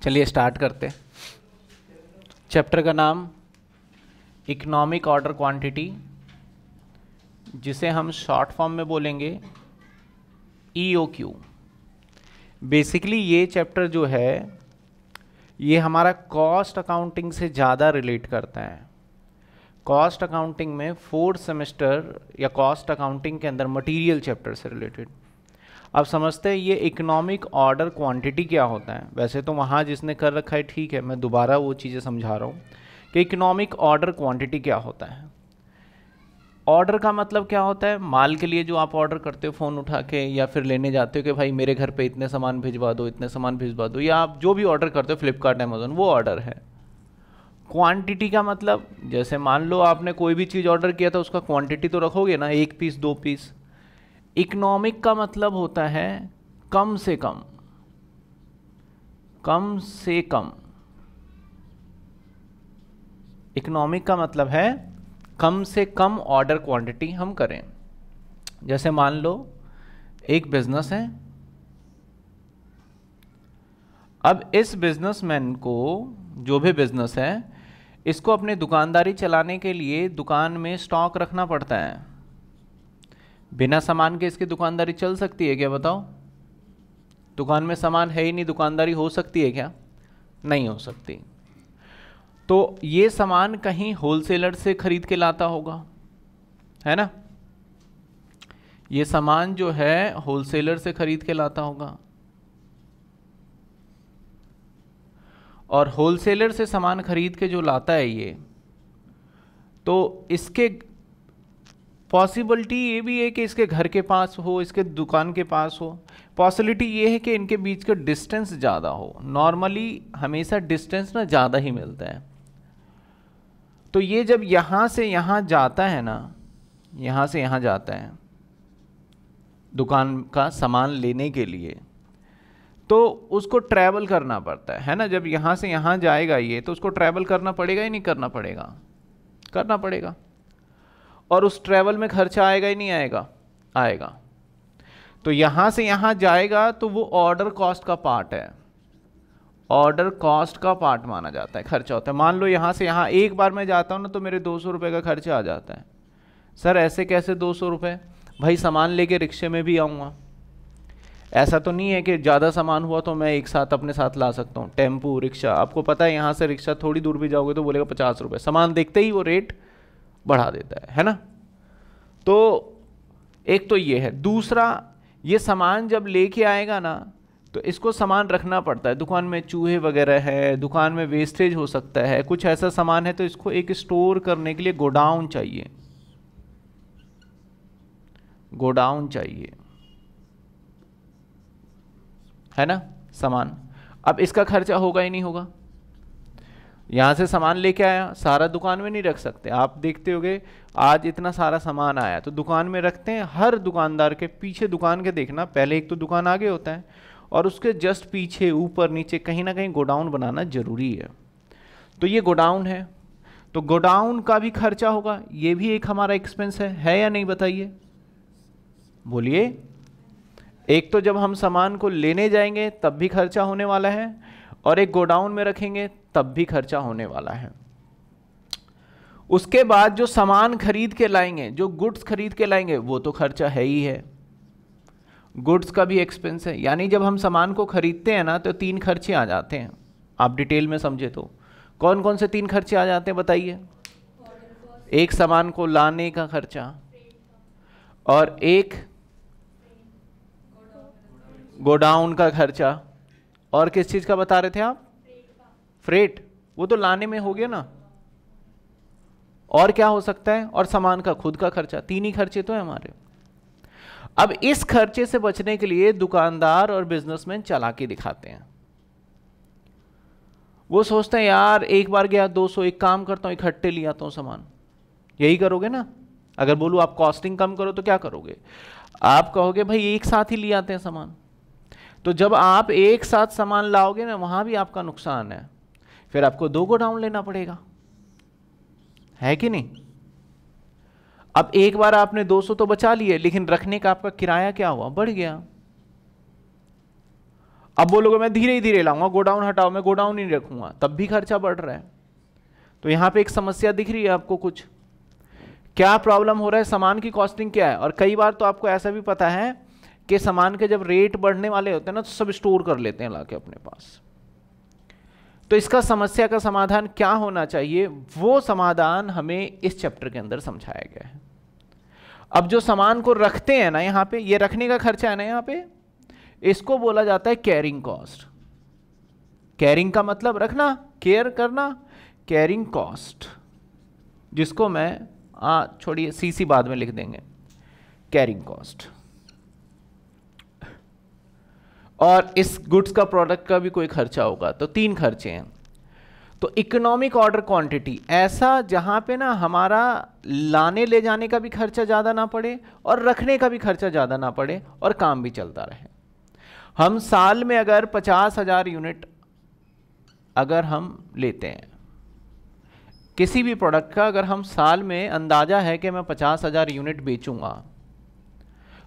चलिए स्टार्ट करते हैं। चैप्टर का नाम इकोनॉमिक ऑर्डर क्वांटिटी, जिसे हम शॉर्ट फॉर्म में बोलेंगे EOQ। बेसिकली ये चैप्टर जो है ये हमारा कॉस्ट अकाउंटिंग से ज़्यादा रिलेट करता है। कॉस्ट अकाउंटिंग में 4th सेमेस्टर या कॉस्ट अकाउंटिंग के अंदर मटेरियल चैप्टर से रिलेटेड। अब समझते हैं ये इकोनॉमिक ऑर्डर क्वांटिटी क्या होता है। वैसे तो वहाँ जिसने कर रखा है ठीक है, मैं दोबारा वो चीज़ें समझा रहा हूँ कि इकोनॉमिक ऑर्डर क्वांटिटी क्या होता है। ऑर्डर का मतलब क्या होता है? माल के लिए जो आप ऑर्डर करते हो फ़ोन उठा के या फिर लेने जाते हो कि भाई मेरे घर पे इतने सामान भिजवा दो, इतने सामान भिजवा दो, या आप जो भी ऑर्डर करते हो फ्लिपकार्ट अमेज़न, वो ऑर्डर है। क्वांटिटी का मतलब जैसे मान लो आपने कोई भी चीज़ ऑर्डर किया था, उसका क्वांटिटी तो रखोगे ना, 1 पीस 2 पीस। इकोनॉमिक का मतलब होता है कम से कम, कम से कम। इकोनॉमिक का मतलब है कम से कम ऑर्डर क्वांटिटी हम करें। जैसे मान लो एक बिजनेस है, अब इस बिजनेसमैन को, जो भी बिजनेस है, इसको अपनी दुकानदारी चलाने के लिए दुकान में स्टॉक रखना पड़ता है। बिना सामान के इसकी दुकानदारी चल सकती है क्या? बताओ। दुकान में सामान है ही नहीं, दुकानदारी हो सकती है क्या? नहीं हो सकती। तो ये सामान कहीं होलसेलर से खरीद के लाता होगा, है ना? ये सामान जो है होलसेलर से खरीद के लाता होगा, और होलसेलर से सामान खरीद के जो लाता है ये, तो इसके पॉसिबिलिटी ये भी है कि इसके घर के पास हो, इसके दुकान के पास हो। पॉसिबिलिटी ये है कि इनके बीच का डिस्टेंस ज़्यादा हो। नॉर्मली हमेशा डिस्टेंस ना ज़्यादा ही मिलता है। तो ये जब यहाँ से यहाँ जाता है ना, यहाँ से यहाँ जाता है दुकान का सामान लेने के लिए, तो उसको ट्रैवल करना पड़ता है ना? जब यहाँ से यहाँ जाएगा ये, तो उसको ट्रैवल करना पड़ेगा ही नहीं करना पड़ेगा? करना पड़ेगा। और उस ट्रैवल में खर्चा आएगा ही नहीं आएगा? आएगा। तो यहाँ से यहाँ जाएगा तो वो ऑर्डर कॉस्ट का पार्ट है, ऑर्डर कॉस्ट का पार्ट माना जाता है, खर्चा होता है। मान लो यहाँ से यहाँ एक बार मैं जाता हूँ ना, तो मेरे 200 रुपये का खर्चा आ जाता है। सर ऐसे कैसे 200 रुपये? भाई सामान लेके रिक्शे में भी आऊँगा, ऐसा तो नहीं है कि ज़्यादा सामान हुआ तो मैं एक साथ अपने साथ ला सकता हूँ। टेम्पू, रिक्शा, आपको पता है यहाँ से रिक्शा थोड़ी दूर भी जाओगे तो बोलेगा 50 रुपये, सामान देखते ही वो रेट बढ़ा देता है ना? तो एक तो ये है। दूसरा, ये सामान जब लेके आएगा ना, तो इसको सामान रखना पड़ता है। दुकान में चूहे वगैरह है, दुकान में वेस्टेज हो सकता है, कुछ ऐसा सामान है, तो इसको एक स्टोर करने के लिए गोडाउन चाहिए, गोडाउन चाहिए, है ना? सामान, अब इसका खर्चा होगा ही नहीं होगा। यहाँ से सामान लेके आया, सारा दुकान में नहीं रख सकते। आप देखते होगे आज इतना सारा सामान आया तो दुकान में रखते हैं। हर दुकानदार के पीछे दुकान के देखना, पहले एक तो दुकान आगे होता है और उसके जस्ट पीछे ऊपर नीचे कहीं ना कहीं गोडाउन बनाना जरूरी है। तो ये गोडाउन है, तो गोडाउन का भी खर्चा होगा, ये भी एक हमारा एक्सपेंस है या नहीं? बताइए, बोलिए। एक तो जब हम सामान को लेने जाएंगे तब भी खर्चा होने वाला है, और एक गोडाउन में रखेंगे तब भी खर्चा होने वाला है। उसके बाद जो सामान खरीद के लाएंगे, जो गुड्स खरीद के लाएंगे, वो तो खर्चा है ही है, गुड्स का भी एक्सपेंस है। यानी जब हम सामान को खरीदते हैं ना, तो 3 खर्चे आ जाते हैं। आप डिटेल में समझे तो कौन कौन से 3 खर्चे आ जाते हैं बताइए? एक सामान को लाने का खर्चा, और एक गोडाउन का खर्चा, और किस चीज का बता रहे थे आप? फ्रेट, वो तो लाने में हो गया ना। और क्या हो सकता है? और सामान का खुद का खर्चा। 3 ही खर्चे तो है हमारे। अब इस खर्चे से बचने के लिए दुकानदार और बिजनेसमैन चालाकी दिखाते हैं। वो सोचते हैं यार एक बार गया 200, एक काम करता हूं इकट्ठे ले आता हूं सामान। यही करोगे ना? अगर बोलूं आप कॉस्टिंग कम करो तो क्या करोगे? आप कहोगे भाई एक साथ ही ले आते हैं सामान। तो जब आप एक साथ सामान लाओगे ना, वहां भी आपका नुकसान है, फिर आपको 2 गोडाउन लेना पड़ेगा, है कि नहीं? अब एक बार आपने 200 तो बचा लिए, लेकिन रखने का आपका किराया क्या हुआ? बढ़ गया। अब बोलोगे मैं धीरे ही धीरे लाऊंगा, गोडाउन हटाओ, मैं गोडाउन ही रखूंगा, तब भी खर्चा बढ़ रहा है। तो यहां पे एक समस्या दिख रही है आपको कुछ, क्या प्रॉब्लम हो रहा है, सामान की कॉस्टिंग क्या है। और कई बार तो आपको ऐसा भी पता है कि सामान के जब रेट बढ़ने वाले होते हैं ना तो सब स्टोर कर लेते हैं लाके अपने पास। तो इसका समस्या का समाधान क्या होना चाहिए, वो समाधान हमें इस चैप्टर के अंदर समझाया गया है। अब जो सामान को रखते हैं ना, यहां पे ये रखने का खर्चा है ना, यहां पे इसको बोला जाता है कैरिंग कॉस्ट। कैरिंग का मतलब रखना, केयर करना, कैरिंग कॉस्ट, जिसको मैं छोड़िए सीसी बाद में लिख देंगे, कैरिंग कॉस्ट। और इस गुड्स का प्रोडक्ट का भी कोई खर्चा होगा, तो 3 खर्चे हैं। तो इकोनॉमिक ऑर्डर क्वांटिटी, ऐसा जहां पे ना हमारा लाने ले जाने का भी खर्चा ज़्यादा ना पड़े और रखने का भी खर्चा ज़्यादा ना पड़े और काम भी चलता रहे। हम साल में अगर 50,000 यूनिट अगर हम लेते हैं किसी भी प्रोडक्ट का, अगर हम साल में अंदाजा है कि मैं 50,000 यूनिट बेचूंगा,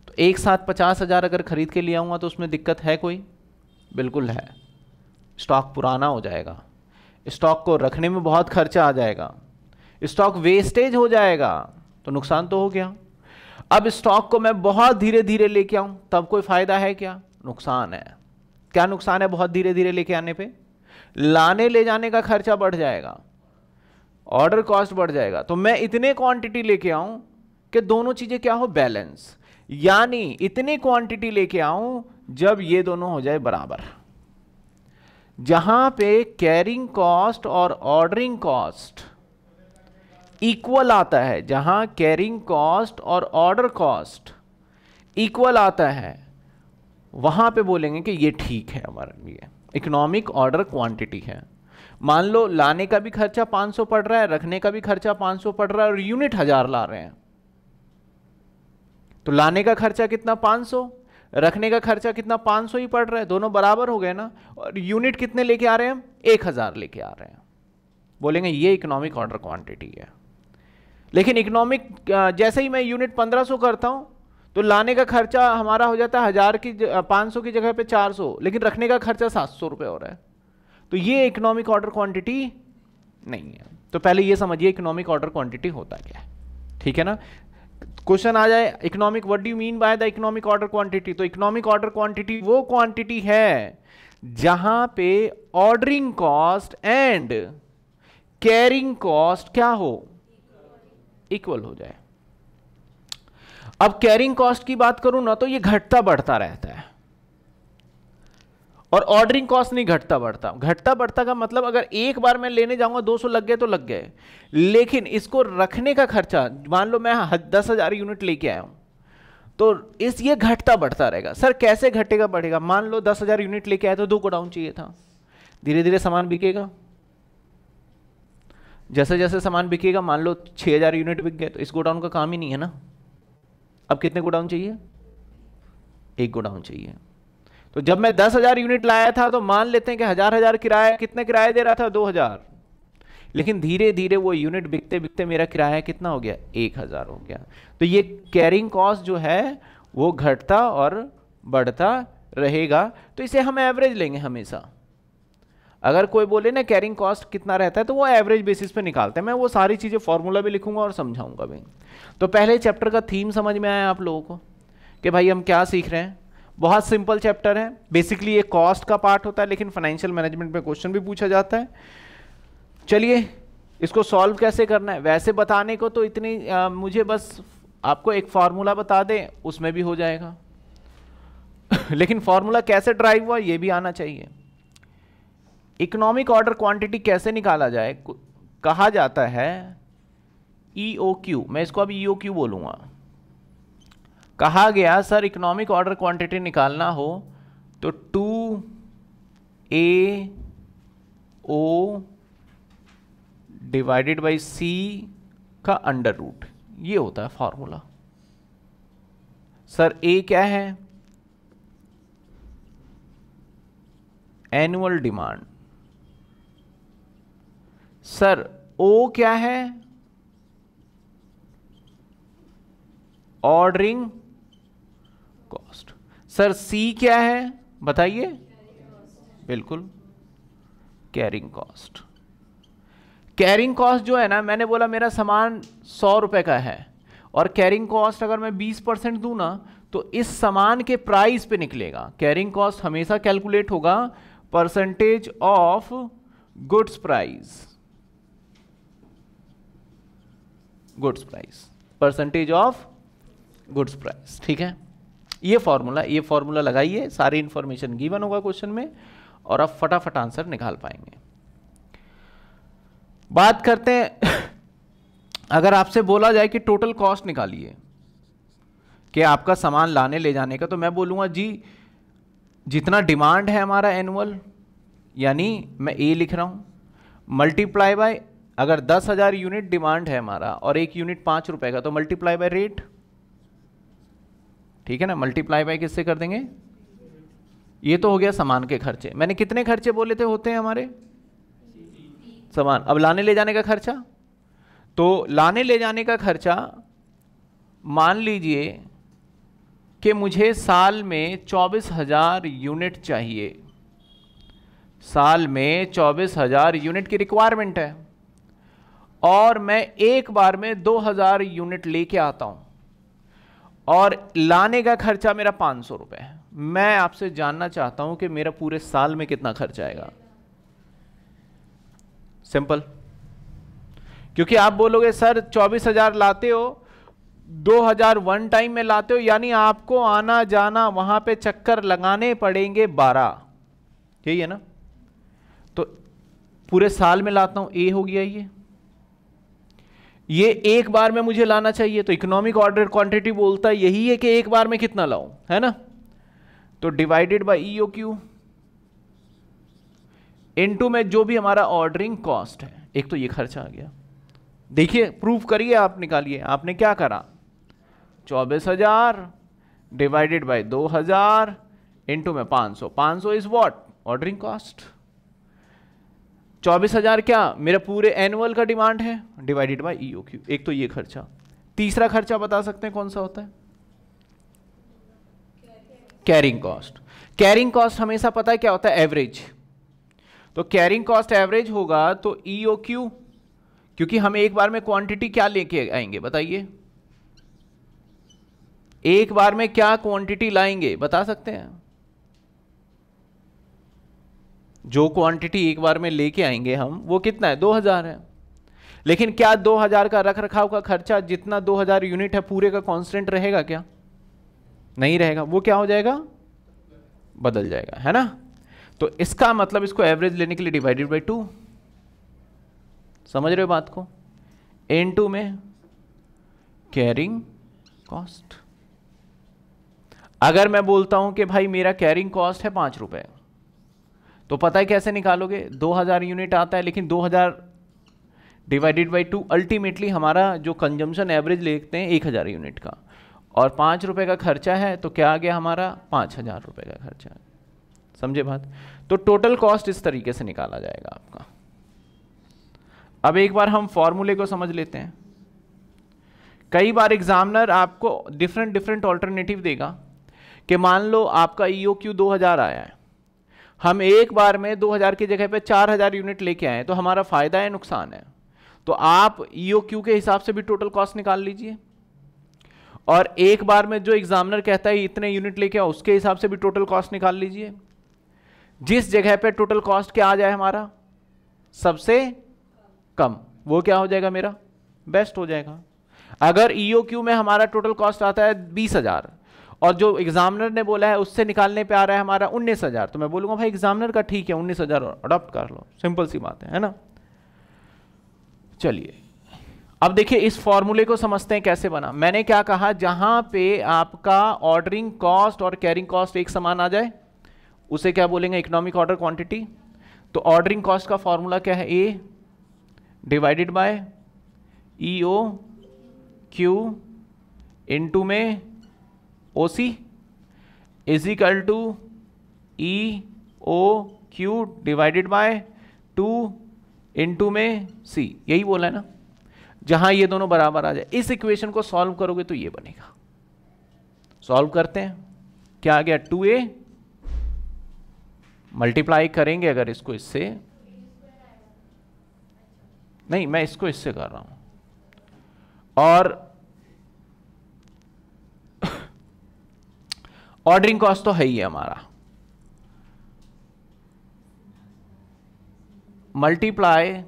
तो एक साथ 50,000 अगर खरीद के ले आऊंगा तो उसमें दिक्कत है कोई? बिल्कुल है। स्टॉक पुराना हो जाएगा, स्टॉक को रखने में बहुत खर्चा आ जाएगा, स्टॉक वेस्टेज हो जाएगा, तो नुकसान तो हो गया। अब स्टॉक को मैं बहुत धीरे धीरे लेके आऊं तब कोई फायदा है क्या? नुकसान है। क्या नुकसान है बहुत धीरे धीरे लेके आने पे? लाने ले जाने का खर्चा बढ़ जाएगा, ऑर्डर कॉस्ट बढ़ जाएगा। तो मैं इतने क्वांटिटी लेके आऊं कि दोनों चीजें क्या हो, बैलेंस, यानी इतनी क्वांटिटी लेके आऊं जब ये दोनों हो जाए बराबर। जहां पे कैरिंग कॉस्ट और ऑर्डरिंग कॉस्ट इक्वल आता है, जहां कैरिंग कॉस्ट और ऑर्डर कॉस्ट इक्वल आता है, वहां पे बोलेंगे कि ये ठीक है, हमारे लिए इकोनॉमिक ऑर्डर क्वांटिटी है। मान लो लाने का भी खर्चा 500 पड़ रहा है, रखने का भी खर्चा 500 पड़ रहा है और यूनिट 1000 ला रहे हैं, तो लाने का खर्चा कितना 500, रखने का खर्चा कितना 500 ही पड़ रहा है, दोनों बराबर हो गए ना। और यूनिट कितने लेके आ रहे हैं हम? 1000 लेके आ रहे हैं। बोलेंगे ये इकोनॉमिक ऑर्डर क्वांटिटी है। लेकिन इकोनॉमिक जैसे ही मैं यूनिट 1500 करता हूं तो लाने का खर्चा हमारा हो जाता है 1000 की 500 की जगह पे 400, लेकिन रखने का खर्चा 700 रुपये हो रहा है, तो ये इकोनॉमिक ऑर्डर क्वांटिटी नहीं है। तो पहले ये समझिए इकोनॉमिक ऑर्डर क्वांटिटी होता क्या है, ठीक है ना। क्वेश्चन आ जाए economic, what do you mean by the economic order quantity? तो इकोनॉमिक ऑर्डर क्वांटिटी वो क्वांटिटी है जहां पे ordering cost and carrying cost क्या हो, इक्वल हो जाए। अब कैरिंग कॉस्ट की बात करूं ना तो ये घटता बढ़ता रहता है और ऑर्डरिंग कॉस्ट नहीं घटता बढ़ता। घटता बढ़ता का मतलब अगर एक बार मैं लेने जाऊंगा 200 लग गए तो लग गए, लेकिन इसको रखने का खर्चा, मान लो मैं 10,000 यूनिट लेके आया हूं तो ये घटता बढ़ता रहेगा। सर कैसे घटेगा बढ़ेगा? मान लो 10,000 यूनिट लेके आया तो 2 गोडाउन चाहिए था, धीरे धीरे सामान बिकेगा, जैसे जैसे सामान बिकेगा, मान लो 6,000 यूनिट बिक गए तो इस गोडाउन का काम ही नहीं है ना। अब कितने गोडाउन चाहिए? 1 गोडाउन चाहिए। तो जब मैं 10,000 यूनिट लाया था तो मान लेते हैं कि 1000 किराया, कितने किराया दे रहा था? 2,000, लेकिन धीरे धीरे वो यूनिट बिकते बिकते मेरा किराया कितना हो गया? 1,000 हो गया। तो ये कैरिंग कॉस्ट जो है वो घटता और बढ़ता रहेगा। तो इसे हम एवरेज लेंगे हमेशा। अगर कोई बोले ना कैरिंग कॉस्ट कितना रहता है तो वो एवरेज बेसिस पे निकालते हैं। मैं वो सारी चीजें फॉर्मूला भी लिखूंगा और समझाऊंगा भी। तो पहले चैप्टर का थीम समझ में आया आप लोगों को कि भाई हम क्या सीख रहे हैं? बहुत सिंपल चैप्टर है, बेसिकली ये कॉस्ट का पार्ट होता है, लेकिन फाइनेंशियल मैनेजमेंट में क्वेश्चन भी पूछा जाता है। चलिए इसको सॉल्व कैसे करना है, वैसे बताने को तो इतनी मुझे बस आपको एक फार्मूला बता दें उसमें भी हो जाएगा लेकिन फार्मूला कैसे ड्राइव हुआ ये भी आना चाहिए। इकोनॉमिक ऑर्डर क्वांटिटी कैसे निकाला जाए? कहा जाता है EOQ, मैं इसको अब EOQ बोलूंगा। कहा गया सर इकोनॉमिक ऑर्डर क्वांटिटी निकालना हो तो 2AO डिवाइडेड बाई C का अंडर रूट, ये होता है फॉर्मूला। सर A क्या है? Annual demand. सर O क्या है? Ordering cost. सर C क्या है बताइए? बिल्कुल कैरिंग कॉस्ट। कैरिंग कॉस्ट जो है ना, मैंने बोला मेरा सामान 100 रुपए का है और कैरिंग कॉस्ट अगर मैं 20% दूं ना तो इस सामान के प्राइस पे निकलेगा। कैरिंग कॉस्ट हमेशा कैलकुलेट होगा percentage of goods price, goods price, percentage of goods price. ठीक है, ये फॉर्मूला लगाइए, सारी इंफॉर्मेशन गिवन होगा क्वेश्चन में और आप फटाफट आंसर निकाल पाएंगे। बात करते हैं अगर आपसे बोला जाए कि टोटल कॉस्ट निकालिए कि आपका सामान लाने ले जाने का, तो मैं बोलूंगा जी जितना डिमांड है हमारा एनुअल, यानी मैं ए लिख रहा हूं, मल्टीप्लाई बाय, अगर 10,000 यूनिट डिमांड है हमारा और एक यूनिट 5 रुपए का, तो मल्टीप्लाई बाय रेट। ठीक है ना, मल्टीप्लाई बाय किससे कर देंगे? ये तो हो गया सामान के खर्चे। मैंने कितने खर्चे बोले थे होते हैं हमारे? सामान। अब लाने ले जाने का खर्चा, तो लाने ले जाने का खर्चा मान लीजिए कि मुझे साल में 24,000 यूनिट चाहिए, साल में 24,000 यूनिट की रिक्वायरमेंट है और मैं एक बार में 2,000 यूनिट लेके आता हूं और लाने का खर्चा मेरा 500 रुपए है। मैं आपसे जानना चाहता हूं कि मेरा पूरे साल में कितना खर्चा आएगा। सिंपल, क्योंकि आप बोलोगे सर 24,000 लाते हो, 2,000 वन टाइम में लाते हो, यानी आपको आना जाना वहां पे चक्कर लगाने पड़ेंगे 12, यही है ना? तो पूरे साल में लाता हूं, ए हो गया ये एक बार में मुझे लाना चाहिए, तो इकोनॉमिक ऑर्डर क्वांटिटी बोलता है यही है कि एक बार में कितना लाऊं, है ना? तो डिवाइडेड बाय ईओक्यू इनटू में जो भी हमारा ऑर्डरिंग कॉस्ट है, एक तो ये खर्चा आ गया। देखिए प्रूफ करिए, आप निकालिए। आपने क्या करा, 24,000 डिवाइडेड बाय 2,000 इनटू में 500, 500 इज व्हाट? Ordering cost. 24,000 क्या मेरा पूरे एनुअल का डिमांड है, डिवाइडेड बाय ईओक्यू। एक तो ये खर्चा। तीसरा खर्चा बता सकते हैं कौन सा होता है? Carrying cost. कैरिंग कॉस्ट हमेशा पता है क्या होता है? एवरेज। तो कैरिंग कॉस्ट एवरेज होगा तो ईओक्यू, क्योंकि हम एक बार में क्वांटिटी क्या लेके आएंगे बताइए? एक बार में क्या क्वांटिटी लाएंगे बता सकते हैं? जो क्वांटिटी एक बार में लेके आएंगे हम, वो कितना है? 2,000 है। लेकिन क्या 2,000 का रख रखाव का खर्चा जितना 2,000 यूनिट है पूरे का कांस्टेंट रहेगा क्या? नहीं रहेगा। वो क्या हो जाएगा? बदल जाएगा, है ना? तो इसका मतलब इसको एवरेज लेने के लिए डिवाइडेड बाय 2, समझ रहे हो बात को? N2 में कैरिंग कॉस्ट। अगर मैं बोलता हूं कि भाई मेरा कैरिंग कॉस्ट है 5 रुपए, तो पता है कैसे निकालोगे? 2,000 यूनिट आता है, लेकिन 2,000 डिवाइडेड बाई 2, अल्टीमेटली हमारा जो कंजम्पशन एवरेज लेते हैं 1,000 यूनिट का, और 5 रुपए का खर्चा है, तो क्या आ गया हमारा? 5,000 रुपए का खर्चा। समझे बात? तो टोटल कॉस्ट इस तरीके से निकाला जाएगा आपका। अब एक बार हम फॉर्मूले को समझ लेते हैं। कई बार एग्जामिनर आपको डिफरेंट ऑल्टरनेटिव देगा कि मान लो आपका ईओक्यू 2,000 आया है, हम एक बार में 2,000 की जगह पे 4,000 यूनिट लेके आए, तो हमारा फायदा है नुकसान है? तो आप ईओक्यू के हिसाब से भी टोटल कॉस्ट निकाल लीजिए, और एक बार में जो एग्जामिनर कहता है इतने यूनिट लेके आओ, उसके हिसाब से भी टोटल कॉस्ट निकाल लीजिए। जिस जगह पे टोटल कॉस्ट क्या आ जाए हमारा? सबसे कम, वो क्या हो जाएगा? मेरा बेस्ट हो जाएगा। अगर ईओक्यू में हमारा टोटल कॉस्ट आता है 20,000 और जो एग्जामिनर ने बोला है उससे निकालने पे आ रहा है हमारा 19,000, तो मैं बोलूंगा भाई एग्जामिनर का ठीक है, 19,000 अडॉप्ट कर लो, सिंपल सी बात है ना? चलिए अब देखिए इस फॉर्मूले को समझते हैं कैसे बना। मैंने क्या कहा, जहां पे आपका ऑर्डरिंग कॉस्ट और कैरिंग कॉस्ट एक समान आ जाए उसे क्या बोलेंगे? Economic order quantity. तो ऑर्डरिंग कॉस्ट का फॉर्मूला क्या है? A divided by E O Q into में O C is equal to E O Q divided by 2 into में सी। यही बोला है ना? जहां ये दोनों बराबर आ जाए, इस इक्वेशन को सॉल्व करोगे तो ये बनेगा। सॉल्व करते हैं, क्या आ गया? 2a मल्टीप्लाई करेंगे अगर इसको इससे, नहीं मैं इसको इससे कर रहा हूं, और ऑर्डरिंग कॉस्ट तो है ही है हमारा, मल्टीप्लाई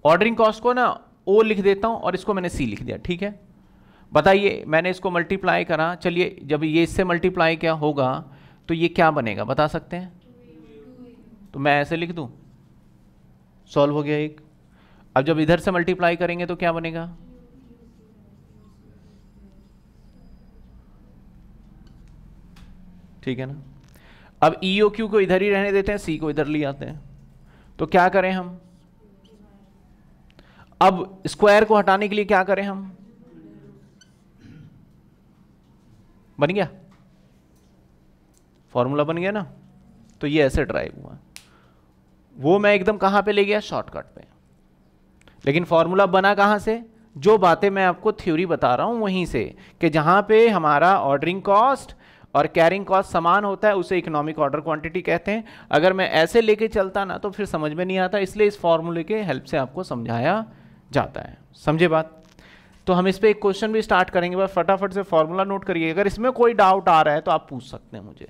ऑर्डरिंग कॉस्ट को ना ओ लिख देता हूं और इसको मैंने सी लिख दिया, ठीक है। बताइए मैंने इसको मल्टीप्लाई करा, चलिए जब ये इससे मल्टीप्लाई क्या होगा तो ये क्या बनेगा बता सकते हैं? तो मैं ऐसे लिख दूं, सॉल्व हो गया एक। अब जब इधर से मल्टीप्लाई करेंगे तो क्या बनेगा? ठीक है ना। अब ई ओ क्यू को इधर ही रहने देते हैं, सी को इधर ले आते हैं, तो क्या करें हम? अब स्क्वायर को हटाने के लिए क्या करें हम? बन गया, फॉर्मूला बन गया ना। तो ये ऐसे ड्राइव हुआ, वो मैं एकदम कहां पे ले गया? शॉर्टकट पे। लेकिन फॉर्मूला बना कहां से? जो बातें मैं आपको थ्योरी बता रहा हूं वहीं से, कि जहां पे हमारा ऑर्डरिंग कॉस्ट और कैरिंग कॉस्ट समान होता है उसे इकोनॉमिक ऑर्डर क्वांटिटी कहते हैं। अगर मैं ऐसे लेके चलता ना तो फिर समझ में नहीं आता, इसलिए इस फॉर्मूले के हेल्प से आपको समझाया जाता है। समझे बात? तो हम इस पे एक क्वेश्चन भी स्टार्ट करेंगे, बस फटाफट से फॉर्मूला नोट करिए। अगर इसमें कोई डाउट आ रहा है तो आप पूछ सकते हैं मुझे।